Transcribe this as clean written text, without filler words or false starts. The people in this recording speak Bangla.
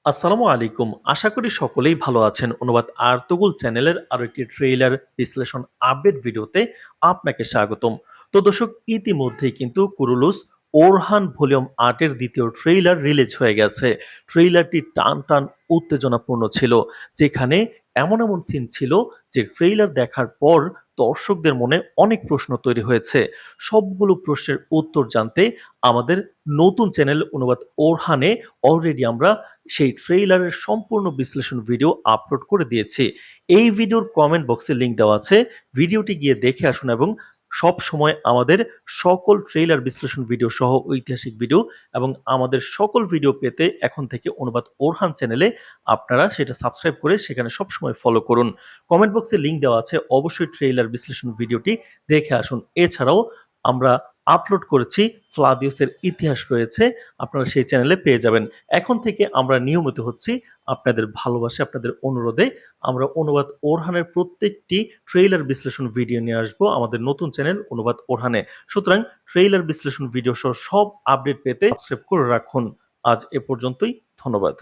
আসসালামু আলাইকুম। আশা করি সকলেই ভালো আছেন। অনুবাদ আর্তুগুল চ্যানেলের আরো একটি ট্রেইলার বিশ্লেষণ আপডেট ভিডিওতে আপনাকে স্বাগতম। তো দর্শক, ইতিমধ্যেই কিন্তু কুরুলুস ওরহান ভলিউম ৮ এর দ্বিতীয় ট্রেইলার রিলিজ হয়ে গেছে। ট্রেইলারটি টান উত্তেজনাপূর্ণ ছিল। যেখানে এমন সিন ছিল যে ট্রেইলার দেখার পর দর্শকদের মনে অনেক প্রশ্ন তৈরি হয়েছে। সবগুলো প্রশ্নের উত্তর জানতে আমাদের নতুন চ্যানেল অনুবাদ ওরহানে অলরেডি আমরা সেই ট্রেইলারের সম্পূর্ণ বিশ্লেষণ ভিডিও আপলোড করে দিয়েছি। এই ভিডিওর কমেন্ট বক্সে লিংক দেওয়া আছে। ভিডিওটি গিয়ে দেখে আসুন এবং সব সময় আমাদের সকল ট্রেইলার বিশ্লেষণ ভিডিও সহ ঐতিহাসিক ভিডিও এবং আমাদের সকল ভিডিও পেতে এখন থেকে অনুবাদ ওরহান চ্যানেলে আপনারা সেটা সাবস্ক্রাইব করে সেখানে সবসময় ফলো করুন। কমেন্ট বক্সে লিংক দেওয়া আছে, অবশ্যই ট্রেইলার বিশ্লেষণ ভিডিওটি দেখে আসুন। এছাড়াও আমরা আপলোড করেছি ফ্লাদিউসের ইতিহাস রয়েছে, আপনারা সেই চ্যানেলে পেয়ে যাবেন। এখন থেকে আমরা নিয়মিত হচ্ছি আপনাদের ভালোবাসে, আপনাদের অনুরোধে আমরা অনুবাদ ওরহানের প্রত্যেকটি ট্রেইলার বিশ্লেষণ ভিডিও নিয়ে আসবো আমাদের নতুন চ্যানেল অনুবাদ ওরহানে। সুতরাং ট্রেইলার বিশ্লেষণ ভিডিও সহ সব আপডেট পেতে সাবস্ক্রাইব করে রাখুন। আজ এ পর্যন্তই। ধন্যবাদ।